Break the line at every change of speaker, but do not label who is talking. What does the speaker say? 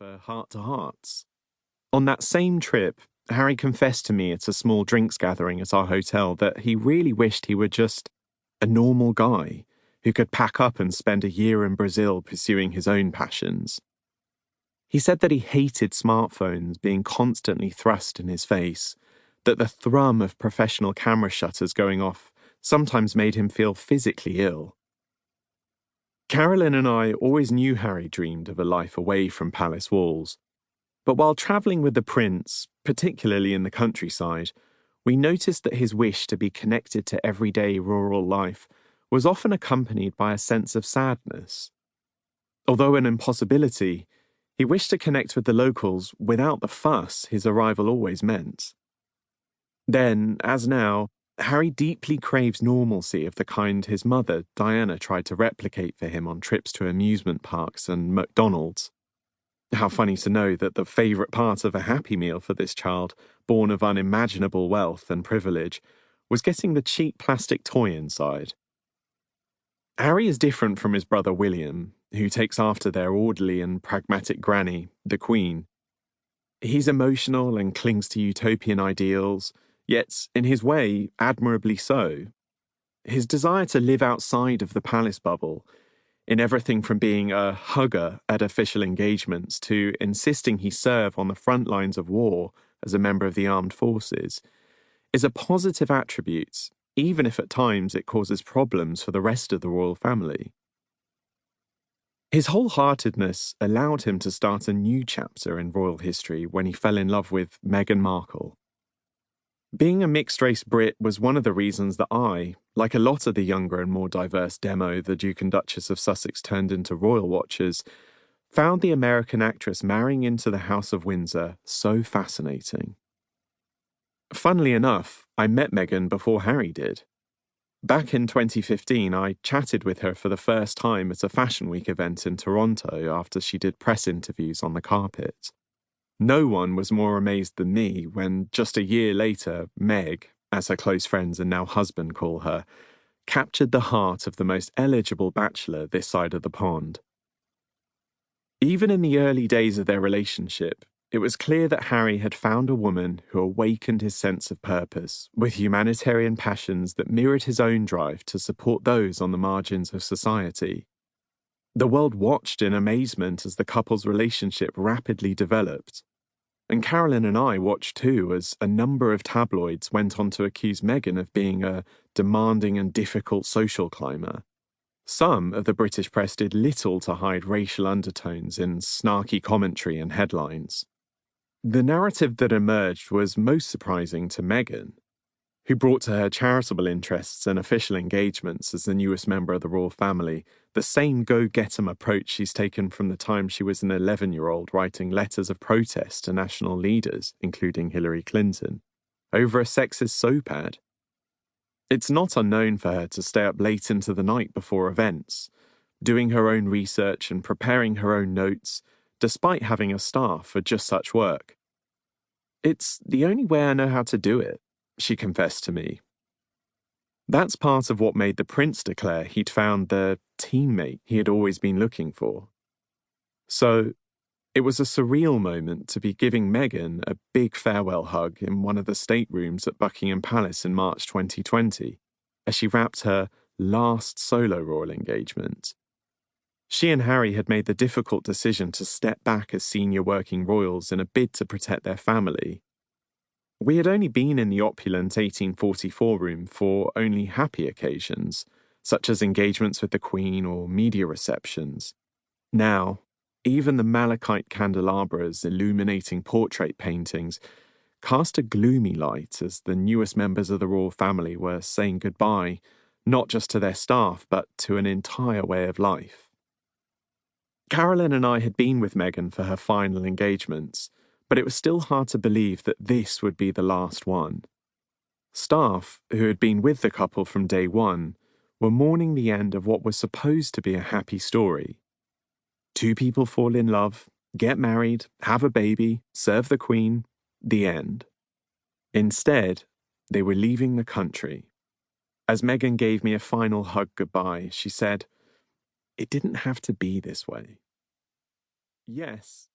for heart-to-hearts. On that same trip, Harry confessed to me at a small drinks gathering at our hotel that he really wished he were just a normal guy who could pack up and spend a year in Brazil pursuing his own passions. He said that he hated smartphones being constantly thrust in his face, that the thrum of professional camera shutters going off sometimes made him feel physically ill. Carolyn and I always knew Harry dreamed of a life away from palace walls, but while travelling with the prince, particularly in the countryside, we noticed that his wish to be connected to everyday rural life was often accompanied by a sense of sadness. Although an impossibility, he wished to connect with the locals without the fuss his arrival always meant. Then, as now, Harry deeply craves normalcy of the kind his mother, Diana, tried to replicate for him on trips to amusement parks and McDonald's. How funny to know that the favourite part of a Happy Meal for this child, born of unimaginable wealth and privilege, was getting the cheap plastic toy inside. Harry is different from his brother William, who takes after their orderly and pragmatic granny, the Queen. He's emotional and clings to utopian ideals, yet, in his way, admirably so. His desire to live outside of the palace bubble, in everything from being a hugger at official engagements to insisting he serve on the front lines of war as a member of the armed forces, is a positive attribute, even if at times it causes problems for the rest of the royal family. His wholeheartedness allowed him to start a new chapter in royal history when he fell in love with Meghan Markle. Being a mixed-race Brit was one of the reasons that I, like a lot of the younger and more diverse demo the Duke and Duchess of Sussex turned into royal watchers, found the American actress marrying into the House of Windsor so fascinating. Funnily enough, I met Meghan before Harry did. Back in 2015, I chatted with her for the first time at a Fashion Week event in Toronto after she did press interviews on the carpet. No one was more amazed than me when, just a year later, Meg, as her close friends and now husband call her, captured the heart of the most eligible bachelor this side of the pond. Even in the early days of their relationship, it was clear that Harry had found a woman who awakened his sense of purpose, with humanitarian passions that mirrored his own drive to support those on the margins of society. The world watched in amazement as the couple's relationship rapidly developed. And Carolyn and I watched too as a number of tabloids went on to accuse Meghan of being a demanding and difficult social climber. Some of the British press did little to hide racial undertones in snarky commentary and headlines. The narrative that emerged was most surprising to Meghan, who brought to her charitable interests and official engagements as the newest member of the royal family the same go-get-em approach she's taken from the time she was an 11-year-old writing letters of protest to national leaders, including Hillary Clinton, over a sexist soap ad. It's not unknown for her to stay up late into the night before events, doing her own research and preparing her own notes, despite having a staff for just such work. "It's the only way I know how to do it," she confessed to me. That's part of what made the prince declare he'd found the teammate he had always been looking for. So, it was a surreal moment to be giving Meghan a big farewell hug in one of the staterooms at Buckingham Palace in March 2020, as she wrapped her last solo royal engagement. She and Harry had made the difficult decision to step back as senior working royals in a bid to protect their family. We had only been in the opulent 1844 room for only happy occasions, such as engagements with the Queen or media receptions. Now, even the malachite candelabras illuminating portrait paintings cast a gloomy light as the newest members of the royal family were saying goodbye, not just to their staff, but to an entire way of life. Carolyn and I had been with Meghan for her final engagements, but it was still hard to believe that this would be the last one. Staff, who had been with the couple from day one, were mourning the end of what was supposed to be a happy story. Two people fall in love, get married, have a baby, serve the Queen, the end. Instead, they were leaving the country. As Meghan gave me a final hug goodbye, she said, "It didn't have to be this way." Yes,